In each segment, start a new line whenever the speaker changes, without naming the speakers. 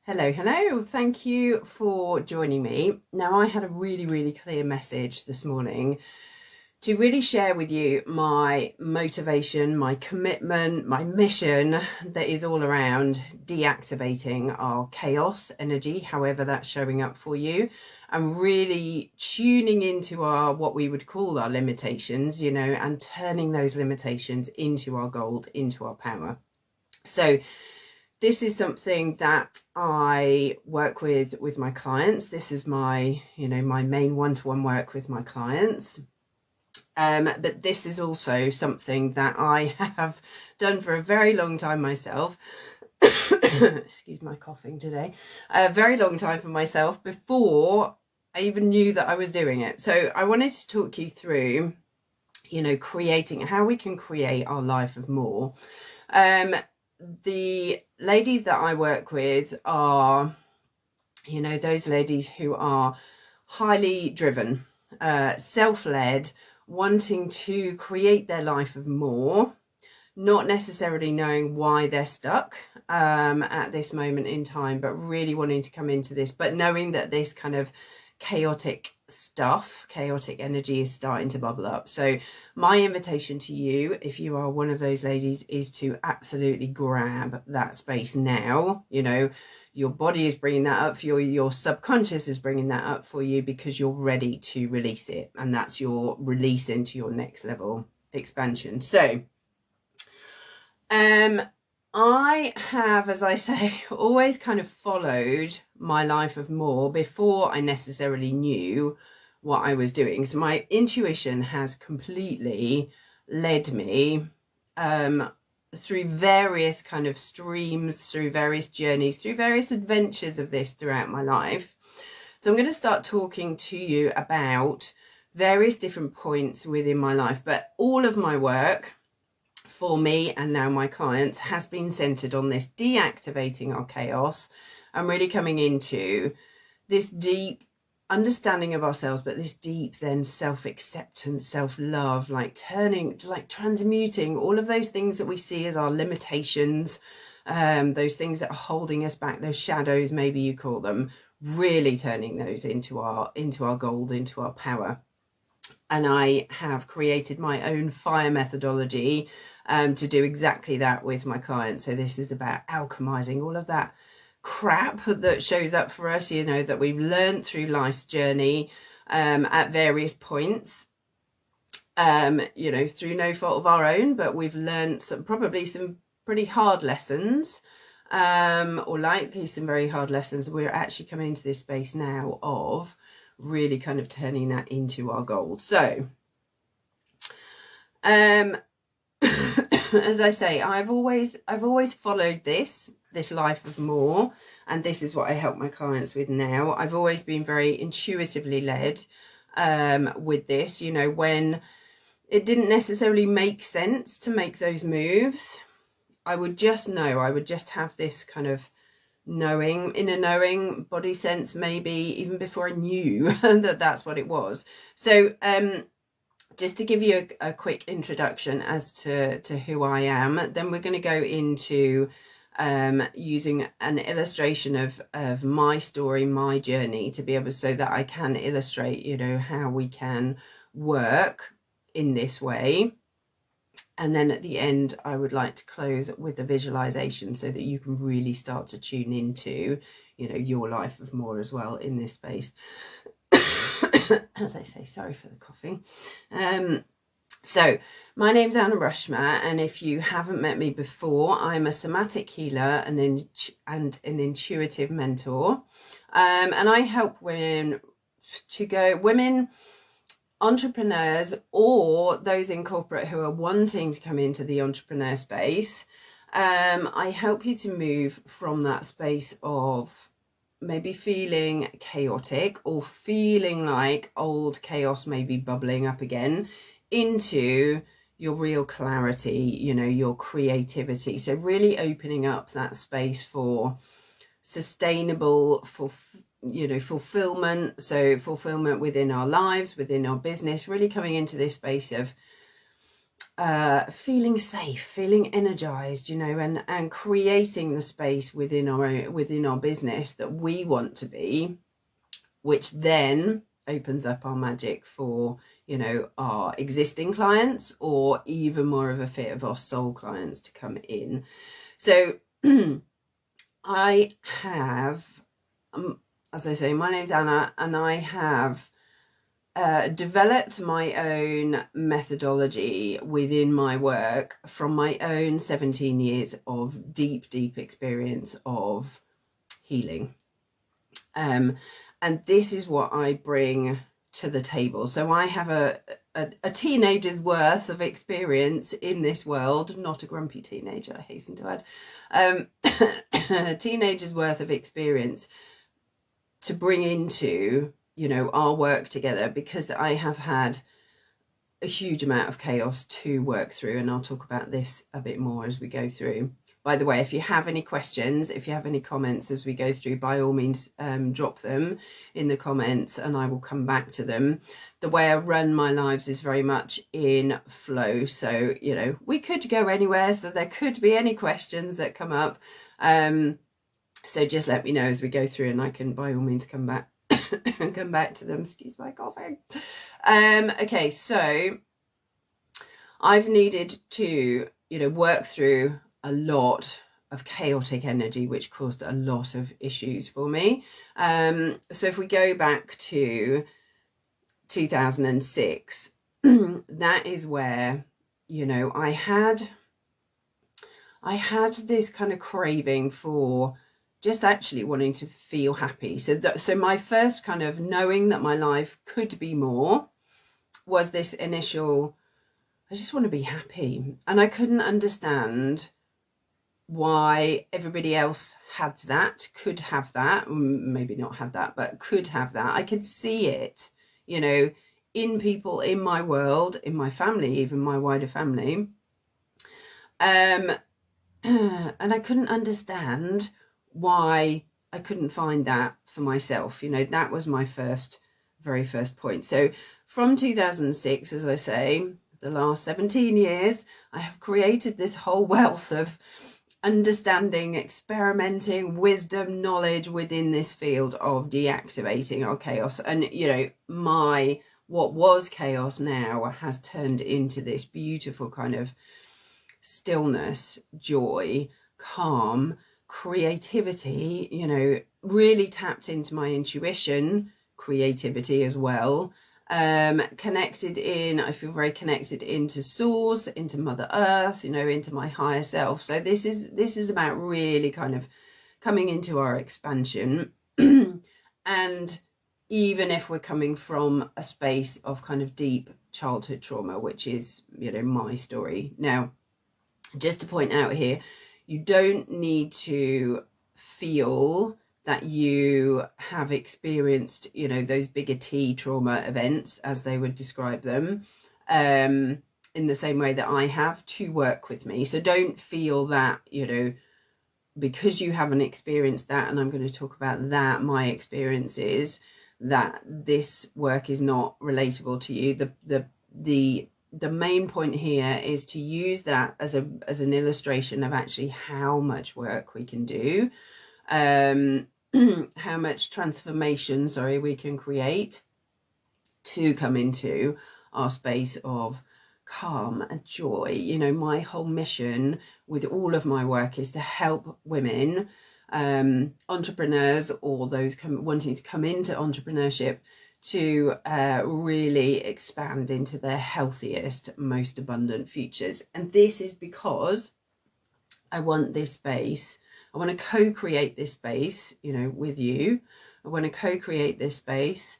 Hello, hello. Thank you for joining me. Now, I had a really clear message this morning to really share with you my motivation, my commitment, my mission that is all around deactivating our chaos energy, however that's showing up for you, and really tuning into our, what we would call our limitations, and turning those limitations into our gold, into our power. So this is something that I work with my clients. This is my, my main one-to-one work with my clients. But this is also something that I have done for a very long time myself. Excuse my coughing today. A very long time for myself before I even knew that I was doing it. So I wanted to talk you through, creating, how we can create our life of more. The ladies that I work with are, those ladies who are highly driven, self-led, wanting to create their life of more, not necessarily knowing why they're stuck at this moment in time, but really wanting to come into this, but knowing that this kind of chaotic energy is starting to bubble up. So my invitation to you, if you are one of those ladies, is to absolutely grab that space now. Your body is bringing that up for you, your subconscious is bringing that up for you, because you're ready to release it, and that's your release into your next level expansion. So I have, as I say, always kind of followed my life of more before I necessarily knew what I was doing. So my intuition has completely led me through various kind of streams, through various journeys, through various adventures of this throughout my life. So I'm going to start talking to you about various different points within my life, but all of my work for me and now my clients has been centered on this deactivating our chaos and really coming into this deep understanding of ourselves, but this deep then self-acceptance, self-love, transmuting all of those things that we see as our limitations, those things that are holding us back, those shadows, maybe you call them, really turning those into our gold, into our power. And I have created my own fire methodology to do exactly that with my clients. So this is about alchemizing all of that crap that shows up for us, that we've learned through life's journey at various points, through no fault of our own, but we've learned probably some pretty hard lessons, or likely some very hard lessons. We're actually coming into this space now of really kind of turning that into our gold. So as I say, I've always followed this life of more, and this is what I help my clients with now. I've always been very intuitively led with this, when it didn't necessarily make sense to make those moves. I would just know, I would just have this kind of inner knowing, body sense, maybe even before I knew that that's what it was. So just to give you a quick introduction as to who I am, then we're going to go into using an illustration of my story, my journey, to be able, so that I can illustrate, how we can work in this way. And then at the end, I would like to close with a visualization so that you can really start to tune into, your life of more as well in this space. As I say, sorry for the coughing. So my name's Anna Rushmer, and if you haven't met me before, I'm a somatic healer and an intuitive mentor. And I help women, entrepreneurs, or those in corporate who are wanting to come into the entrepreneur space. I help you to move from that space of maybe feeling chaotic or feeling like old chaos may be bubbling up again, into your real clarity, your creativity. So really opening up that space for sustainable fulfillment. So fulfillment within our lives, within our business, really coming into this space of feeling safe, feeling energized, you know, and creating the space within our business that we want to be, which then opens up our magic for, you know, our existing clients, or even more of a fit of our soul clients to come in. So I have, as I say, my name's Anna, and I have developed my own methodology within my work from my own 17 years of deep experience of healing. And this is what I bring to the table. So I have a teenager's worth of experience in this world, not a grumpy teenager, I hasten to add, a teenager's worth of experience to bring into, you know, our work together, because I have had a huge amount of chaos to work through, and I'll talk about this a bit more as we go through. By the way, if you have any questions, if you have any comments as we go through, by all means, drop them in the comments and I will come back to them. The way I run my lives is very much in flow. So, you know, we could go anywhere, so there could be any questions that come up. So just let me know as we go through, and I can by all means come back and come back to them. Excuse my coughing. Okay, so I've needed to, you know, work through a lot of chaotic energy, which caused a lot of issues for me. So if we go back to 2006, that is where, you know, I had this kind of craving for just actually wanting to feel happy. So my first kind of knowing that my life could be more was this initial, I just want to be happy. And I couldn't understand why everybody else had that, could have that, maybe not have that, but could have that. I could see it, you know, in people in my world, in my family, even my wider family. And I couldn't understand why I couldn't find that for myself. You know, that was my very first point. So from 2006, as I say, the last 17 years, I have created this whole wealth of understanding, experimenting, wisdom, knowledge within this field of deactivating our chaos. And, you know, what was chaos now has turned into this beautiful kind of stillness, joy, calm, creativity, you know, really tapped into my intuition, creativity as well. I feel very connected into source, into Mother Earth, you know, into my higher self. So this is about really kind of coming into our expansion. And even if we're coming from a space of kind of deep childhood trauma, which is, you know, my story. Now, just to point out here, you don't need to feel that you have experienced, you know, those bigger T trauma events, as they would describe them, in the same way that I have, to work with me. So don't feel that, you know, because you haven't experienced that, and I'm going to talk about that, my experiences, that this work is not relatable to you. The main point here is to use that as an illustration of actually how much work we can do, how much transformation, we can create to come into our space of calm and joy. You know, my whole mission with all of my work is to help women, entrepreneurs, or those wanting to come into entrepreneurship, to really expand into their healthiest, most abundant futures. And this is because I want this space. I want to co-create this space, you know, with you. I want to co-create this space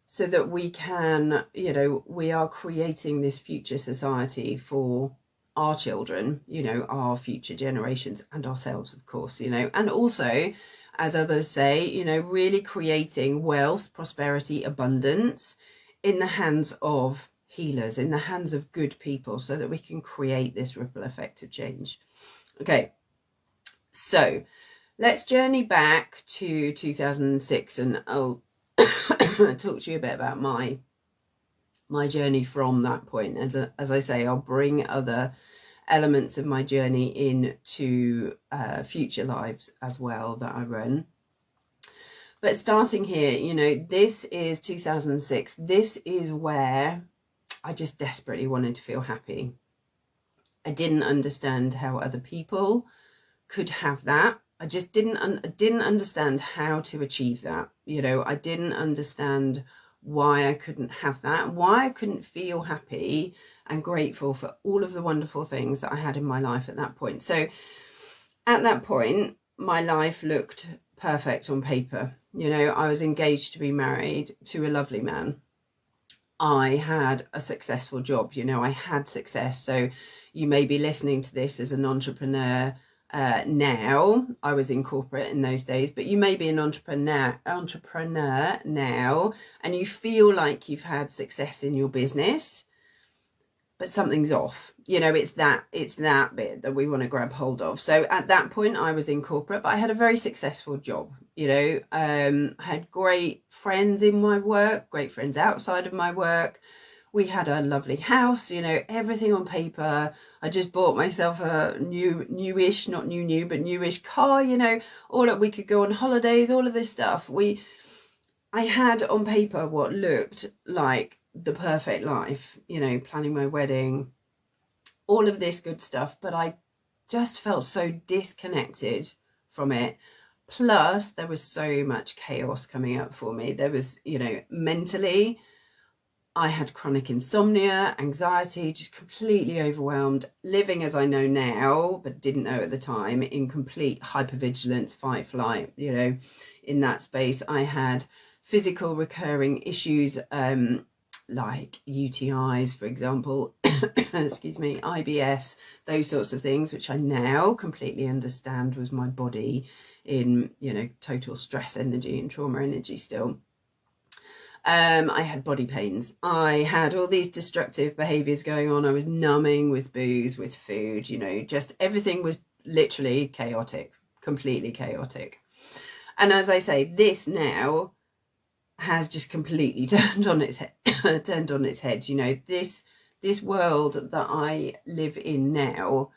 so that we can, you know, we are creating this future society for our children, you know, our future generations, and ourselves, of course, you know, and also, as others say, you know, really creating wealth, prosperity, abundance in the hands of healers, in the hands of good people, so that we can create this ripple effect of change. Okay, so let's journey back to 2006, and I'll talk to you a bit about my my journey from that point. As I say, I'll bring other elements of my journey into future lives as well that I run. But starting here, you know, this is 2006. This is where I just desperately wanted to feel happy. I didn't understand how other people could have that. I just didn't understand how to achieve that. You know, I didn't understand why I couldn't have that, why I couldn't feel happy and grateful for all of the wonderful things that I had in my life at that point. So at that point, my life looked perfect on paper. You know, I was engaged to be married to a lovely man. I had a successful job, you know, I had success. So you may be listening to this as an entrepreneur now. I was in corporate in those days, but you may be an entrepreneur now, and you feel like you've had success in your business, but something's off. You know, it's that bit that we want to grab hold of. So at that point I was in corporate, but I had a very successful job. You know, I had great friends in my work, great friends outside of my work. We had a lovely house, you know, everything on paper. I just bought myself a newish, not new, but newish car, you know, all that we could go on holidays, all of this stuff. I had on paper what looked like the perfect life, you know, planning my wedding, all of this good stuff, but I just felt so disconnected from it. Plus there was so much chaos coming up for me. There was, you know, mentally, I had chronic insomnia, anxiety, just completely overwhelmed, living as I know now, but didn't know at the time, in complete hypervigilance, fight, flight, you know, in that space. I had physical recurring issues, like UTIs, for example, excuse me, IBS, those sorts of things, which I now completely understand was my body in, you know, total stress energy and trauma energy still. I had body pains. I had all these destructive behaviors going on. I was numbing with booze, with food, you know, just everything was literally chaotic, completely chaotic. And as I say, this now has just completely turned on its head. You know, this world that I live in now,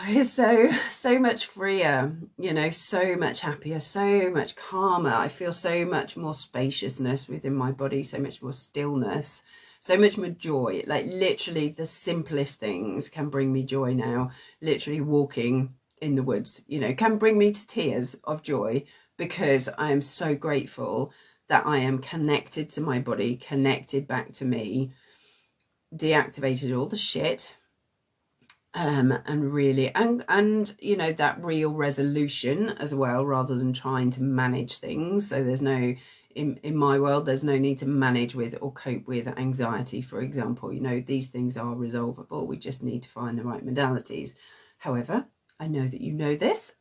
is so much freer, you know, so much happier, so much calmer. I feel so much more spaciousness within my body, so much more stillness, so much more joy. Like literally the simplest things can bring me joy now. Literally walking in the woods, you know, can bring me to tears of joy, because I am so grateful that I am connected to my body, connected back to me, deactivated all the shit, and really, and you know, that real resolution as well, rather than trying to manage things. So there's no, in my world, there's no need to manage with or cope with anxiety, for example. You know, these things are resolvable. We just need to find the right modalities. However, I know that you know this.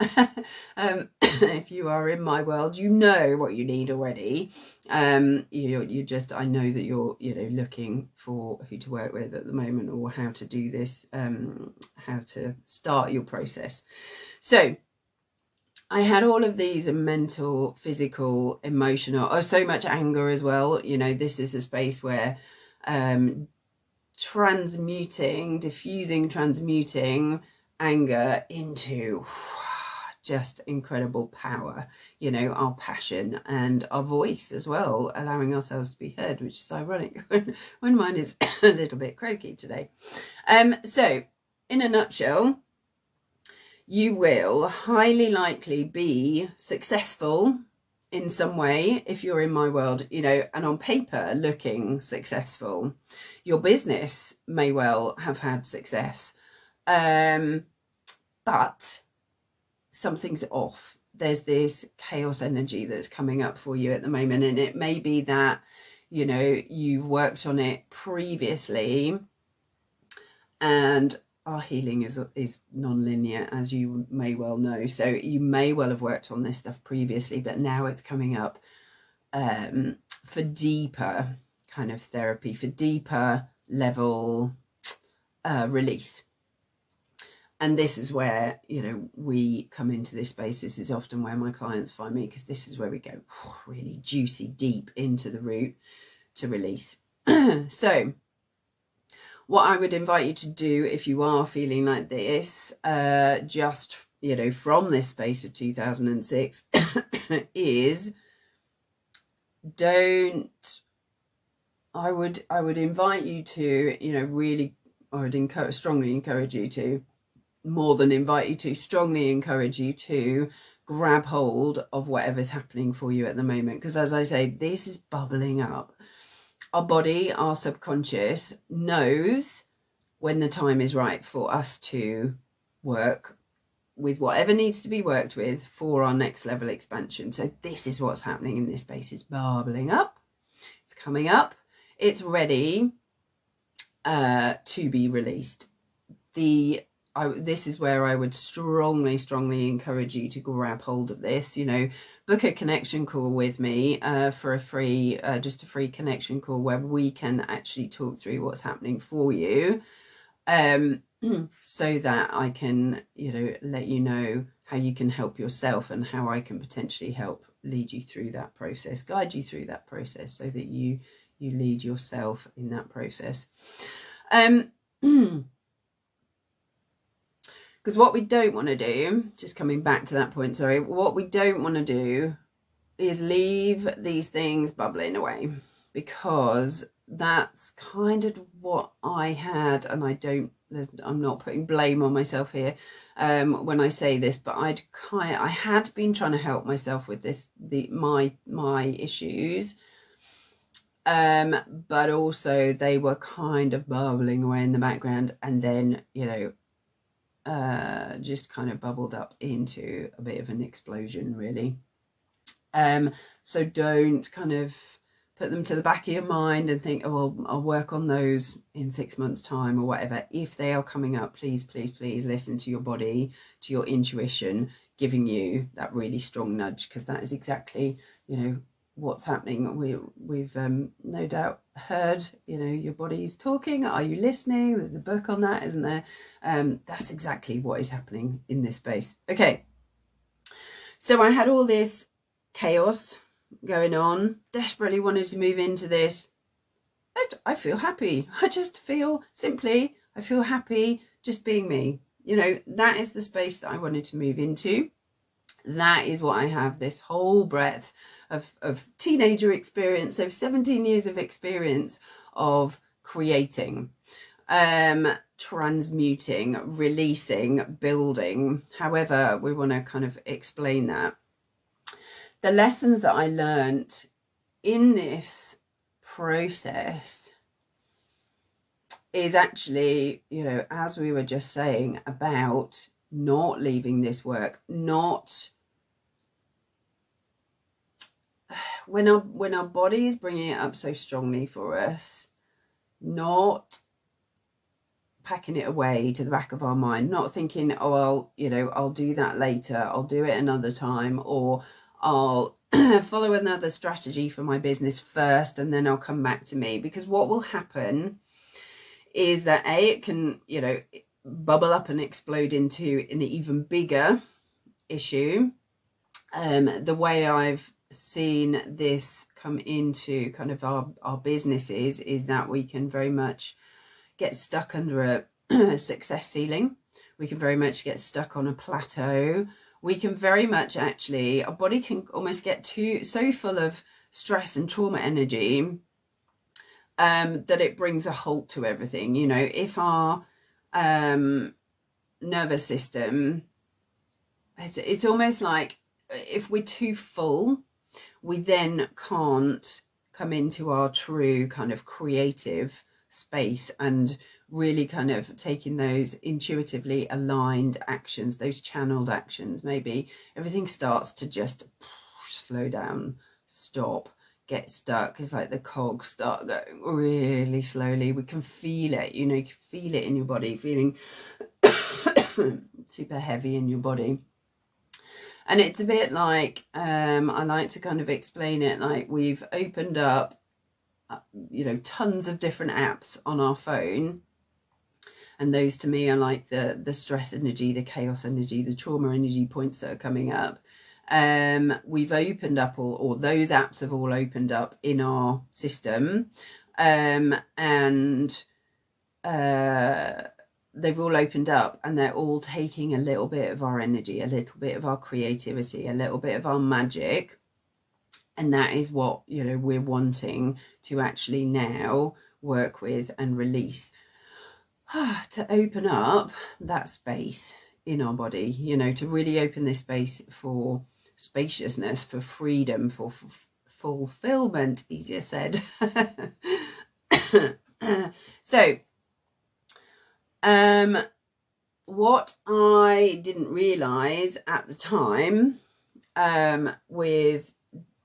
If you are in my world, you know what you need already. You just, I know that you're, you know, looking for who to work with at the moment, or how to do this, how to start your process. So I had all of these mental, physical, emotional, so much anger as well. You know, this is a space where transmuting anger into just incredible power, you know, our passion and our voice as well, allowing ourselves to be heard, which is ironic when mine is a little bit croaky today. So in a nutshell, you will highly likely be successful in some way if you're in my world, you know, and on paper looking successful. Your business may well have had success, but something's off. There's this chaos energy that's coming up for you at the moment, and it may be that, you know, you've worked on it previously, and our healing is non-linear, as you may well know. So you may well have worked on this stuff previously, but now it's coming up for deeper kind of therapy, for deeper level release. And this is where, you know, we come into this space. This is often where my clients find me, because this is where we go really juicy deep into the root to release. So what I would invite you to do if you are feeling like this, just, you know, from this space of 2006, is I would invite you to, you know, really, I would strongly encourage you to, more than invite you to, strongly encourage you to grab hold of whatever's happening for you at the moment. Because as I say, this is bubbling up. Our body, our subconscious knows when the time is right for us to work with whatever needs to be worked with for our next level expansion. So this is what's happening in this space. It's bubbling up. It's coming up. It's ready to be released. This is where I would strongly encourage you to grab hold of this. You know, book a connection call with me for a free, just a free connection call where we can actually talk through what's happening for you, so that I can, you know, let you know how you can help yourself and how I can potentially help lead you through that process, guide you through that process, so that you lead yourself in that process. Because what we don't want to do, just coming back to that point, sorry, what we don't want to do is leave these things bubbling away, because that's kind of what I had, and I'm not putting blame on myself here when I say this, but I had been trying to help myself with my issues, but also they were kind of bubbling away in the background, and then, you know, just kind of bubbled up into a bit of an explosion, really. So don't kind of put them to the back of your mind and think, oh, well, I'll work on those in 6 months' time or whatever. If they are coming up, please listen to your body, to your intuition, giving you that really strong nudge, because that is exactly, you know, what's happening. We've no doubt heard, you know, your body's talking. Are you listening? There's a book on that, isn't there? That's exactly what is happening in this space. Okay, so I had all this chaos going on, desperately wanted to move into this. I feel happy. I feel happy just being me. You know, that is the space that I wanted to move into. That is what I have this whole breadth of teenager experience, so 17 years of experience of creating, transmuting, releasing, building, however we want to kind of explain that. The lessons that I learned in this process is actually, you know, as we were just saying, about not leaving this work, not when our body is bringing it up so strongly for us, not packing it away to the back of our mind, not thinking, oh, I'll do that later, I'll do it another time, or I'll follow another strategy for my business first and then I'll come back to me. Because what will happen is that it can, you know, bubble up and explode into an even bigger issue. The way I've seen this come into kind of our businesses is that we can very much get stuck under a success ceiling. We can very much get stuck on a plateau. We can very much actually, our body can almost get so full of stress and trauma energy that it brings a halt to everything. You know, if our nervous system, it's almost like if we're too full, we then can't come into our true kind of creative space and really kind of taking those intuitively aligned actions, those channeled actions. Maybe everything starts to just slow down, stop, get stuck. It's like the cogs start going really slowly. We can feel it, you know, you can feel it in your body, feeling super heavy in your body. And it's a bit like, I like to kind of explain it like we've opened up, you know, tons of different apps on our phone. And those to me are like the stress energy, the chaos energy, the trauma energy points that are coming up. We've opened up, or those apps have all opened up in our system, and they've all opened up, and they're all taking a little bit of our energy, a little bit of our creativity, a little bit of our magic. And that is what, you know, we're wanting to actually now work with and release, to open up that space in our body, you know, to really open this space for spaciousness, for freedom, for fulfilment, easier said. So, what I didn't realize at the time,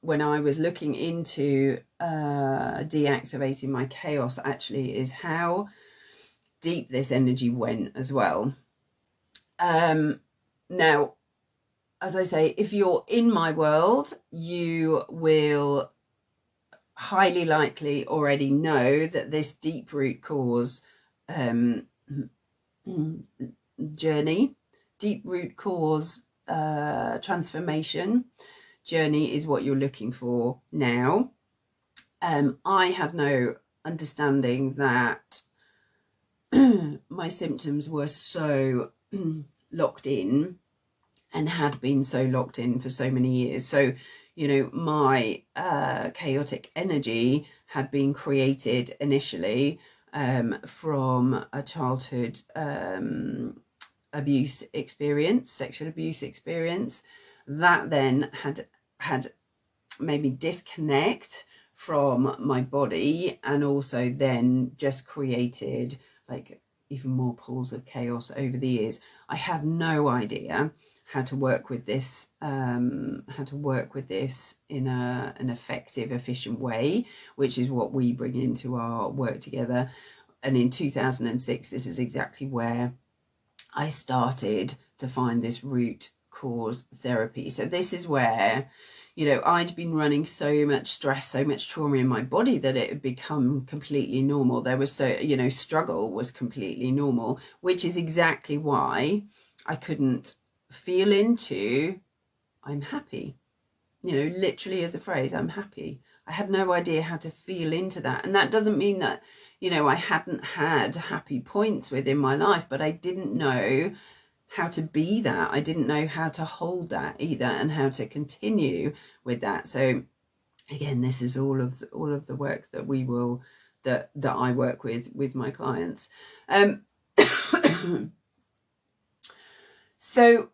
when I was looking into deactivating my chaos, actually, is how deep this energy went as well. Now, as I say, if you're in my world, you will highly likely already know that this deep root cause journey, deep root cause transformation journey is what you're looking for now. I had no understanding that my symptoms were so locked in, and had been so locked in for so many years. So, you know, my chaotic energy had been created initially from a childhood abuse experience, sexual abuse experience, that then had made me disconnect from my body, and also then just created like even more pools of chaos over the years. I had no idea how to work with this, in an effective, efficient way, which is what we bring into our work together. And in 2006, this is exactly where I started to find this root cause therapy. So this is where, you know, I'd been running so much stress, so much trauma in my body that it had become completely normal. There was so, you know, struggle was completely normal, which is exactly why I couldn't feel into I'm happy, you know, literally as a phrase, I'm happy. I had no idea how to feel into that. And that doesn't mean that, you know, I hadn't had happy points within my life, but I didn't know how to be that. I didn't know how to hold that either, and how to continue with that. So again, this is all of the work that we will, that I work with my clients. So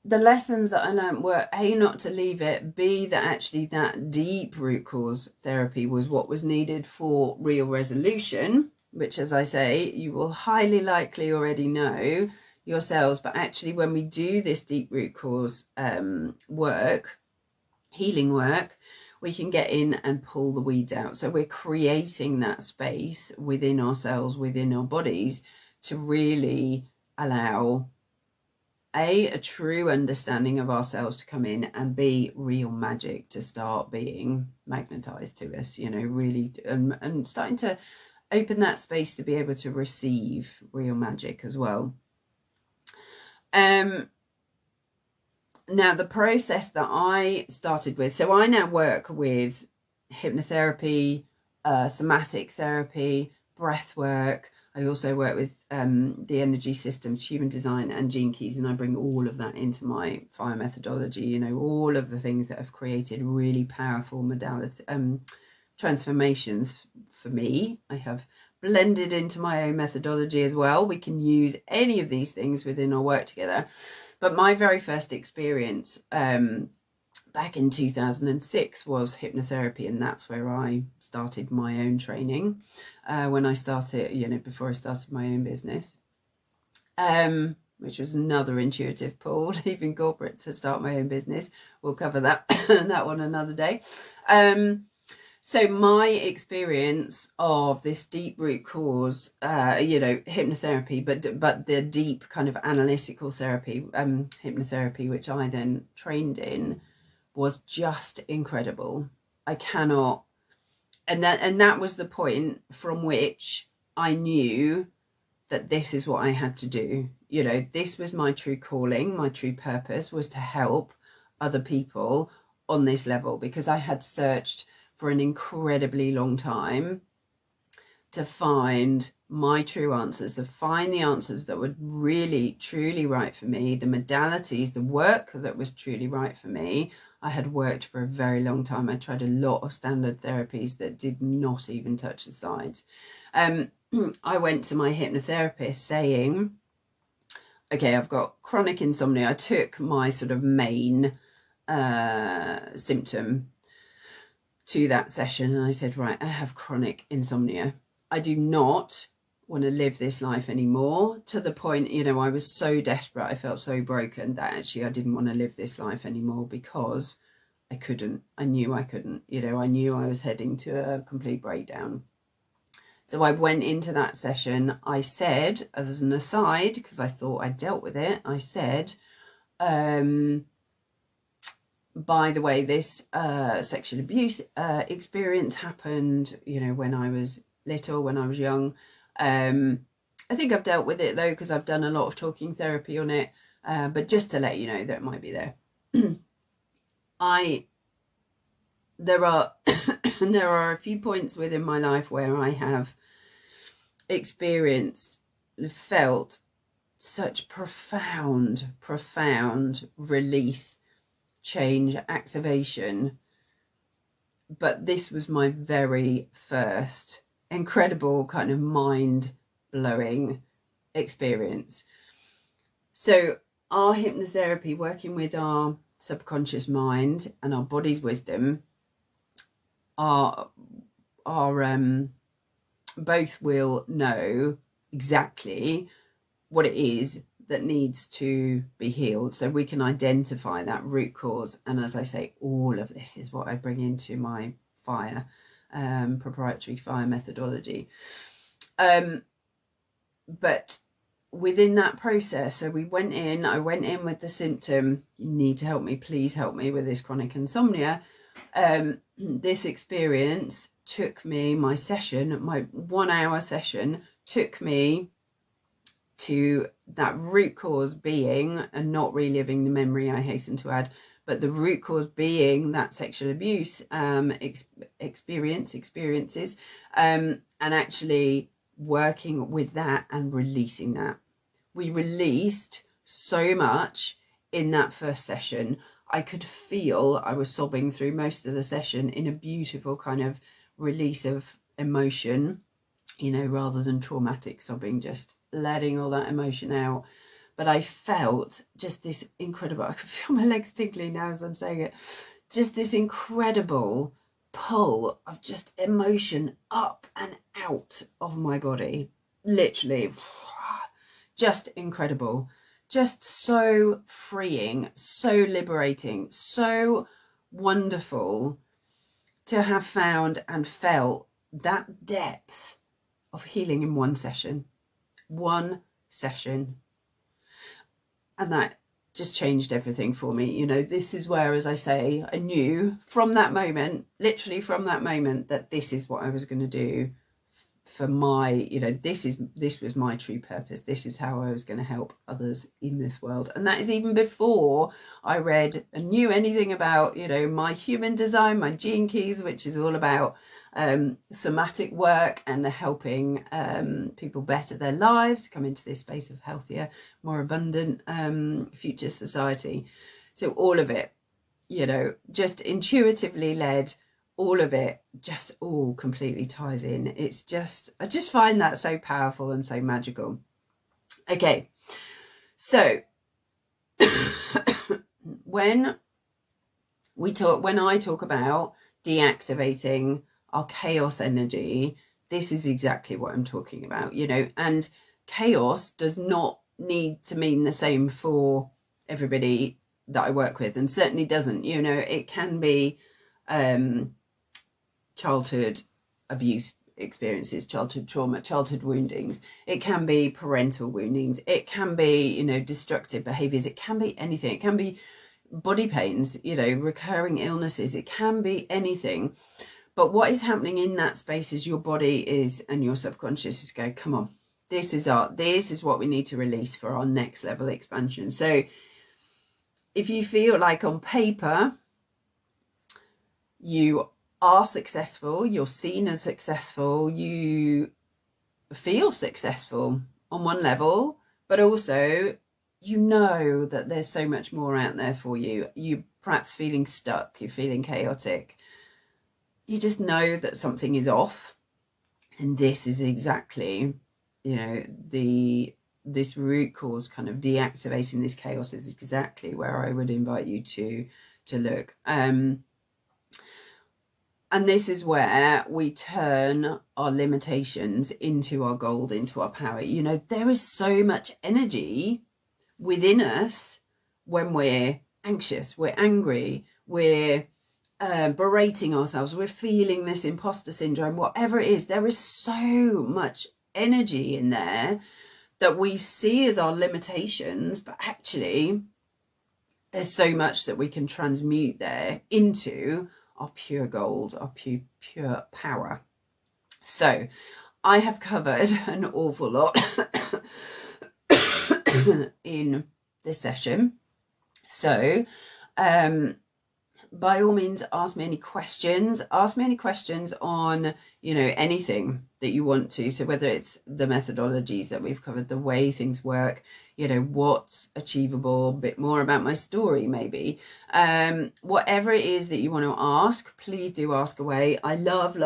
the lessons that I learned were A, not to leave it, B, that actually that deep root cause therapy was what was needed for real resolution, which, as I say, you will highly likely already know yourselves. But actually, when we do this deep root cause work, healing work, we can get in and pull the weeds out. So we're creating that space within ourselves, within our bodies, to really allow A, true understanding of ourselves to come in, and B, real magic to start being magnetized to us, you know, really, and starting to open that space to be able to receive real magic as well. Now, the process that I started with, so I now work with hypnotherapy, somatic therapy, breath work. I also work with the energy systems, human design, and gene keys, and I bring all of that into my fire methodology, you know, all of the things that have created really powerful modality transformations for me. I have blended into my own methodology as well. We can use any of these things within our work together. But my very first experience back in 2006 was hypnotherapy, and that's where I started my own training when I started, you know, before I started my own business, which was another intuitive pull, leaving corporate to start my own business. We'll cover that that one another day. So my experience of this deep root cause, you know, hypnotherapy, but the deep kind of analytical therapy, hypnotherapy, which I then trained in, was just incredible. I cannot, and that was the point from which I knew that this is what I had to do. You know, this was my true calling, my true purpose was to help other people on this level, because I had searched for an incredibly long time to find my true answers, to find the answers that were really, truly right for me, the modalities, the work that was truly right for me. I had worked for a very long time. I tried a lot of standard therapies that did not even touch the sides. I went to my hypnotherapist saying, okay, I've got chronic insomnia. I took my sort of main symptom to that session, and I said, right, I have chronic insomnia. I do not want to live this life anymore, to the point, you know, I was so desperate, I felt so broken that actually I didn't want to live this life anymore, because I couldn't. I knew I couldn't. You know, I knew I was heading to a complete breakdown. So I went into that session. I said, as an aside, because I thought I dealt with it, I said, by the way, this sexual abuse experience happened, you know, when I was little, when I was young. I think I've dealt with it though, because I've done a lot of talking therapy on it. But just to let you know that it might be there. There are there are a few points within my life where I have felt such profound release, change, activation. But this was my very first incredible kind of mind-blowing experience. So our hypnotherapy, working with our subconscious mind and our body's wisdom, are both will know exactly what it is that needs to be healed, so we can identify that root cause. And as I say, all of this is what I bring into my fire proprietary fire methodology. But within that process, so I went in with the symptom, you need to help me, please help me with this chronic insomnia. This experience took me, my session, my 1 hour session took me to that root cause being, and not reliving the memory, I hasten to add, but the root cause being that sexual abuse experiences, and actually working with that and releasing that. We released so much in that first session. I could feel, I was sobbing through most of the session in a beautiful kind of release of emotion, you know, rather than traumatic sobbing, just letting all that emotion out. But I felt just this incredible, I could feel my legs tingling now as I'm saying it, just this incredible pull of just emotion up and out of my body, literally, just incredible, just so freeing, so liberating, so wonderful to have found and felt that depth of healing in one session. And that just changed everything for me. You know, this is where, as I say, I knew from that moment, literally from that moment, that this is what I was going to do for my, you know, this was my true purpose. This is how I was going to help others in this world. And that is even before I read and knew anything about, you know, my human design, my gene keys, which is all about somatic work and helping people better their lives, come into this space of healthier, more abundant future society. So all of it, you know, just intuitively led, all of it just all completely ties in. It's just, I just find that so powerful and so magical. Okay, so when I talk about deactivating our chaos energy, this is exactly what I'm talking about, you know. And chaos does not need to mean the same for everybody that I work with, and certainly doesn't, you know. It can be childhood abuse experiences, childhood trauma, childhood woundings. It can be parental woundings. It can be, you know, destructive behaviors. It can be anything. It can be body pains, you know, recurring illnesses. It can be anything. But what is happening in that space is your body is, and your subconscious is going, come on, This is what we need to release for our next level expansion. So if you feel like on paper you are successful, you're seen as successful, you feel successful on one level, but also you know that there's so much more out there for you. You perhaps feeling stuck, you're feeling chaotic. You just know that something is off. And this is exactly, you know, this root cause, kind of deactivating this chaos, is exactly where I would invite you to look. And this is where we turn our limitations into our gold, into our power. You know, there is so much energy within us when we're anxious, we're angry, we're berating ourselves, we're feeling this imposter syndrome, whatever it is. There is so much energy in there that we see as our limitations, but actually there's so much that we can transmute there into our pure gold, our pure power. So I have covered an awful lot in this session. So by all means, ask me any questions. Ask me any questions on, you know, anything that you want to. So whether it's the methodologies that we've covered, the way things work, you know, what's achievable, a bit more about my story, maybe. Whatever it is that you want to ask, please do ask away. I love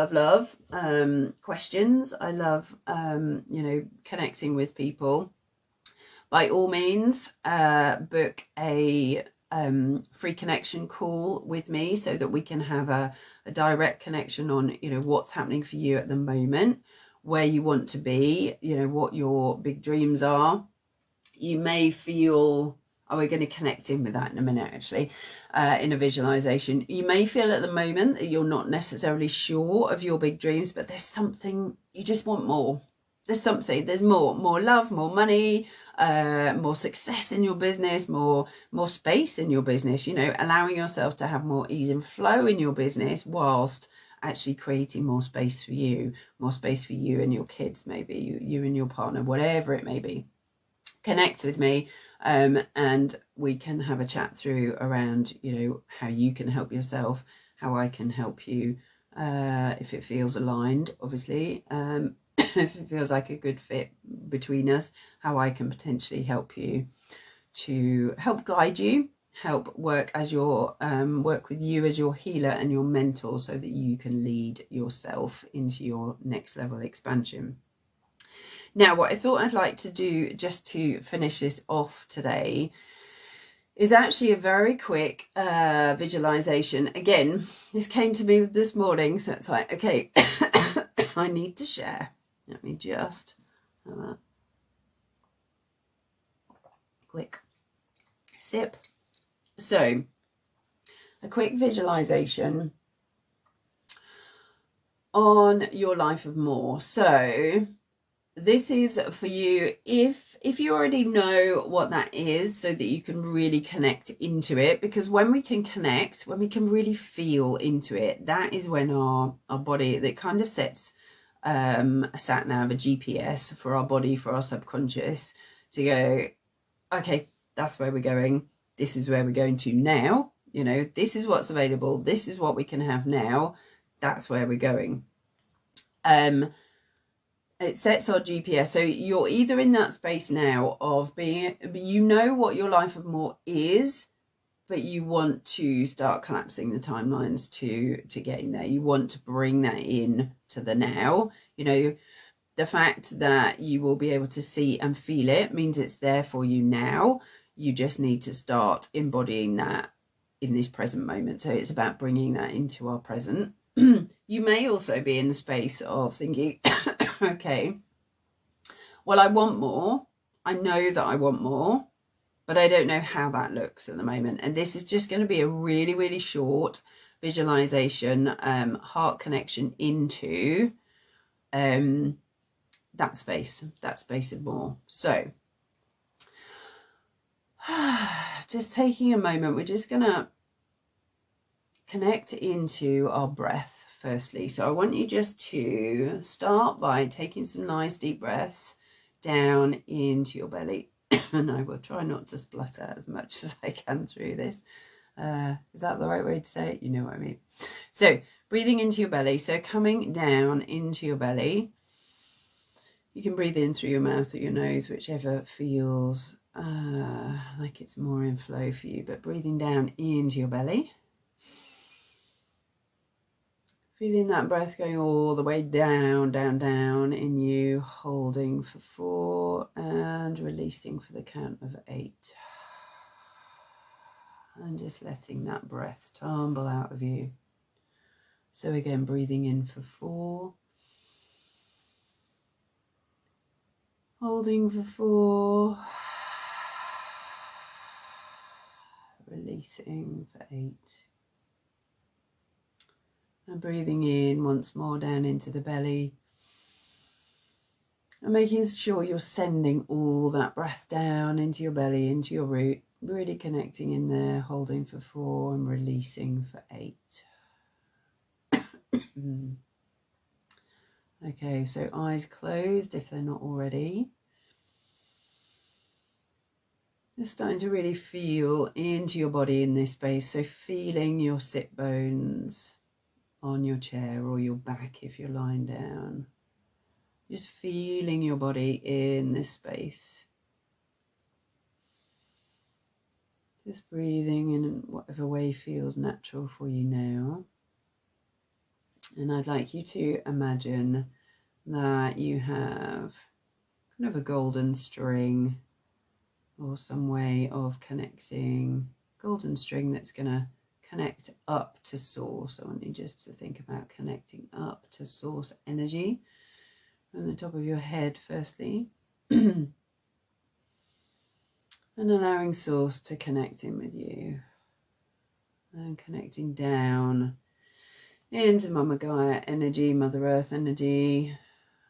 questions. I love, you know, connecting with people. By all means, book a free connection call with me so that we can have a direct connection on, you know, what's happening for you at the moment, where you want to be, you know, what your big dreams are. You may feel, we're going to connect in with that in a minute, actually, in a visualization. You may feel at the moment that you're not necessarily sure of your big dreams, but there's something, you just want more. There's more love, more money, more success in your business, more space in your business, you know, allowing yourself to have more ease and flow in your business whilst actually creating more space for you and your kids, maybe you and your partner, whatever it may be. Connect with me, and we can have a chat through around, you know, how you can help yourself, how I can help you, if it feels aligned, obviously, if it feels like a good fit between us, how I can potentially help you, to help guide you, help work as your work with you as your healer and your mentor, so that you can lead yourself into your next level expansion. Now, what I thought I'd like to do just to finish this off today is actually a very quick visualization. Again, this came to me this morning, so it's like, okay, I need to share. Let me just have a quick sip. So, a quick visualization on your life of more. So, this is for you if you already know what that is, so that you can really connect into it. Because when we can connect, when we can really feel into it, that is when our body, that kind of sets a sat nav, a GPS for our body, for our subconscious, to go, okay, that's where we're going. This is where we're going to now. You know, this is what's available. This is what we can have now. That's where we're going. It sets our GPS. So you're either in that space now of being, you know what your life of more is, but you want to start collapsing the timelines to getting there. You want to bring that in to the now. You know, the fact that you will be able to see and feel it means it's there for you now. You just need to start embodying that in this present moment. So it's about bringing that into our present. You may also be in the space of thinking, okay, well, I want more. I know that I want more, but I don't know how that looks at the moment. And this is just going to be a really, really short visualization, heart connection into that space of more. So just taking a moment, we're just going to connect into our breath firstly. So I want you just to start by taking some nice deep breaths down into your belly. And I will try not to splutter as much as I can through this. Is that the right way to say it? You know what I mean. So breathing into your belly. So coming down into your belly. You can breathe in through your mouth or your nose, whichever feels like it's more in flow for you. But breathing down into your belly. Feeling that breath going all the way down, down, down in you, holding for 4 and releasing for the count of 8. And just letting that breath tumble out of you. So again, breathing in for 4. Holding for 4. Releasing for 8. And breathing in once more down into the belly. And making sure you're sending all that breath down into your belly, into your root. Really connecting in there, holding for 4 and releasing for 8. Okay, so eyes closed if they're not already. Just starting to really feel into your body in this space. So feeling your sit bones on your chair or your back if you're lying down. Just feeling your body in this space. Just breathing in whatever way feels natural for you now. And I'd like you to imagine that you have kind of a golden string or some way of connecting, golden string that's going to connect up to source. I want you just to think about connecting up to source energy from the top of your head firstly. And allowing source to connect in with you. And connecting down into Mama Gaia energy, Mother Earth energy.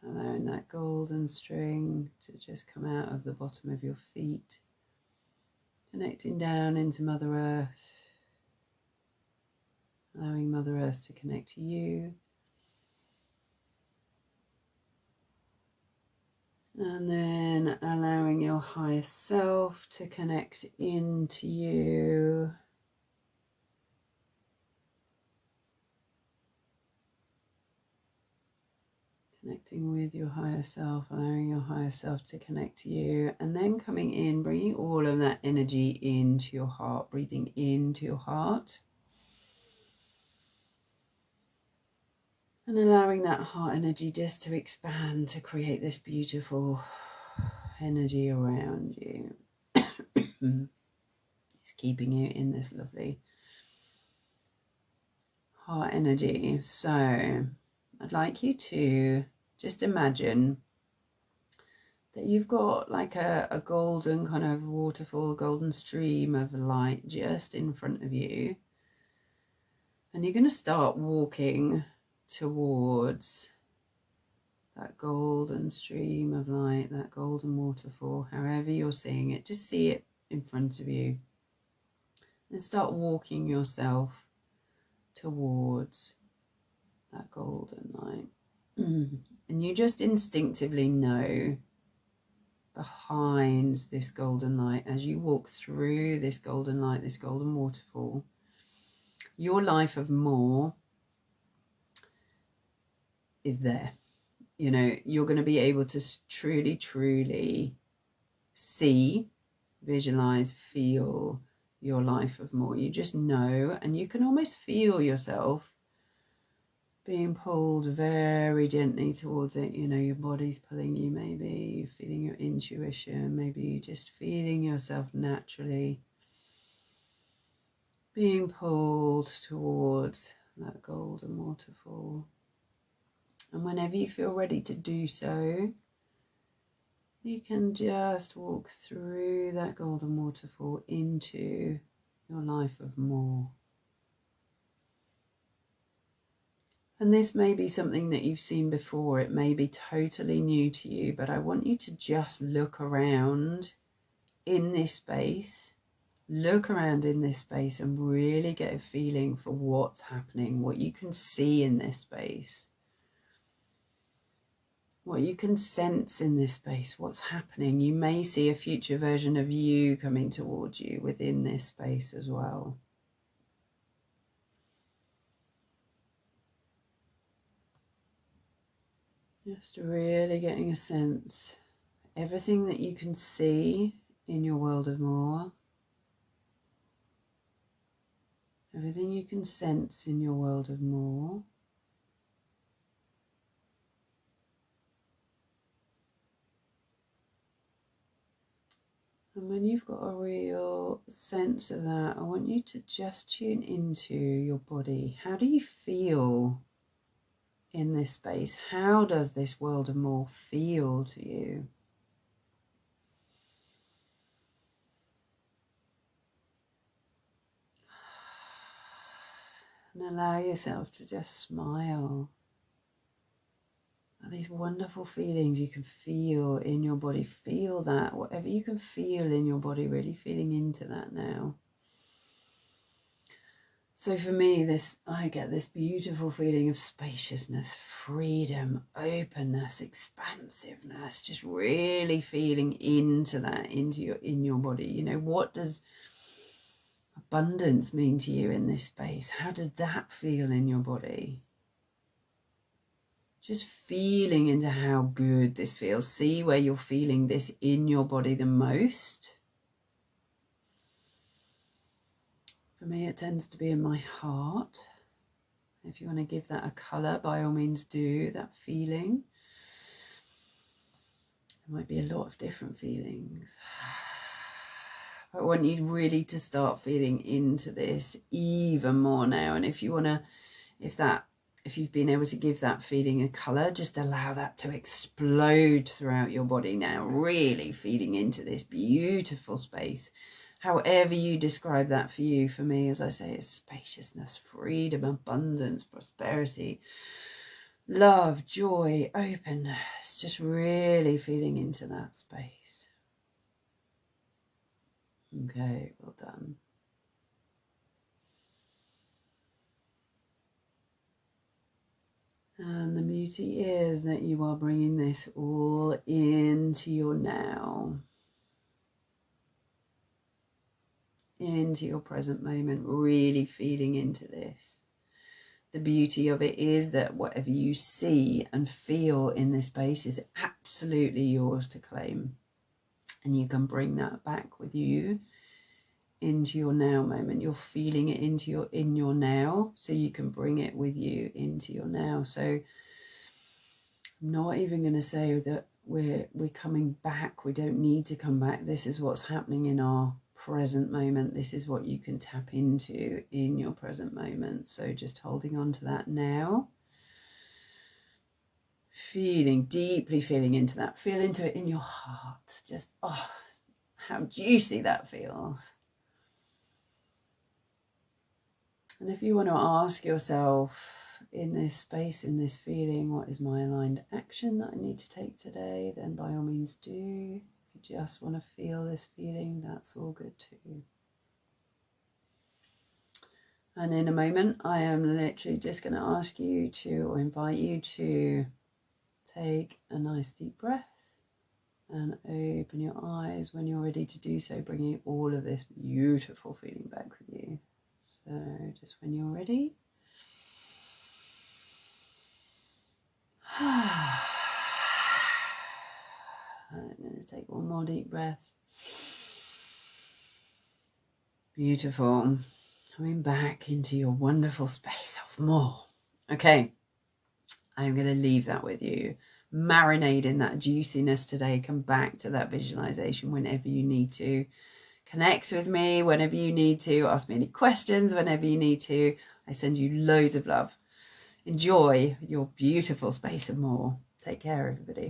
Allowing that golden string to just come out of the bottom of your feet. Connecting down into Mother Earth. Allowing Mother Earth to connect to you. And then allowing your higher self to connect into you. Connecting with your higher self, allowing your higher self to connect to you. And then coming in, bringing all of that energy into your heart, breathing into your heart. And allowing that heart energy just to expand, to create this beautiful energy around you. Just keeping you in this lovely heart energy. So I'd like you to just imagine that you've got like a golden kind of waterfall, golden stream of light just in front of you. And you're going to start walking towards that golden stream of light, that golden waterfall, however you're seeing it. Just see it in front of you. And start walking yourself towards that golden light. And you just instinctively know behind this golden light, as you walk through this golden light, this golden waterfall, your life of more is there. You know, you're going to be able to truly, truly see, visualize, feel your life of more. You just know, and you can almost feel yourself being pulled very gently towards it. You know, your body's pulling you, maybe you're feeling your intuition, maybe you're just feeling yourself naturally being pulled towards that golden waterfall. And whenever you feel ready to do so, you can just walk through that golden waterfall into your life of more. And this may be something that you've seen before. It may be totally new to you, but I want you to just look around in this space. Look around in this space and really get a feeling for what's happening, what you can see in this space. what you can sense in this space, what's happening. You may see a future version of you coming towards you within this space as well. Just really getting a sense of everything that you can see in your world of more, everything you can sense in your world of more. And when you've got a real sense of that, I want you to just tune into your body. How do you feel in this space? How does this world of more feel to you? And allow yourself to just smile. These wonderful feelings you can feel in your body. Feel that, whatever you can feel in your body, really feeling into that now. So for me, I get this beautiful feeling of spaciousness, freedom, openness, expansiveness, just really feeling into that, in your body. You know, what does abundance mean to you in this space? How does that feel in your body? Just feeling into how good this feels. See where you're feeling this in your body the most. For me, it tends to be in my heart. If you want to give that a colour, by all means do, that feeling. There might be a lot of different feelings. I want you really to start feeling into this even more now. And if you want to, if you've been able to give that feeling a colour, just allow that to explode throughout your body now, really feeding into this beautiful space. However you describe that for you, for me, as I say, it's spaciousness, freedom, abundance, prosperity, love, joy, openness, just really feeling into that space. Okay, well done. And the beauty is that you are bringing this all into your now, into your present moment, really feeding into this. The beauty of it is that whatever you see and feel in this space is absolutely yours to claim. And you can bring that back with you into your now moment. You're feeling it in your now, so you can bring it with you into your now. So I'm not even going to say that we're coming back. We don't need to come back. This is what's happening in our present moment. This is what you can tap into in your present moment. So just holding on to that now. Deeply feeling into that. Feel into it in your heart. Just, oh, how juicy that feels. And if you want to ask yourself in this space, in this feeling, what is my aligned action that I need to take today, then by all means do. If you just want to feel this feeling, that's all good too. And in a moment, I am literally just going to ask you to, or invite you to take a nice deep breath and open your eyes when you're ready to do so, bringing all of this beautiful feeling back with you. So just when you're ready. I'm going to take one more deep breath. Beautiful. Coming back into your wonderful space of more. Okay, I'm going to leave that with you. Marinate in that juiciness today. Come back to that visualization whenever you need to. Connect with me whenever you need to. Ask me any questions whenever you need to. I send you loads of love. Enjoy your beautiful space of more. Take care, everybody.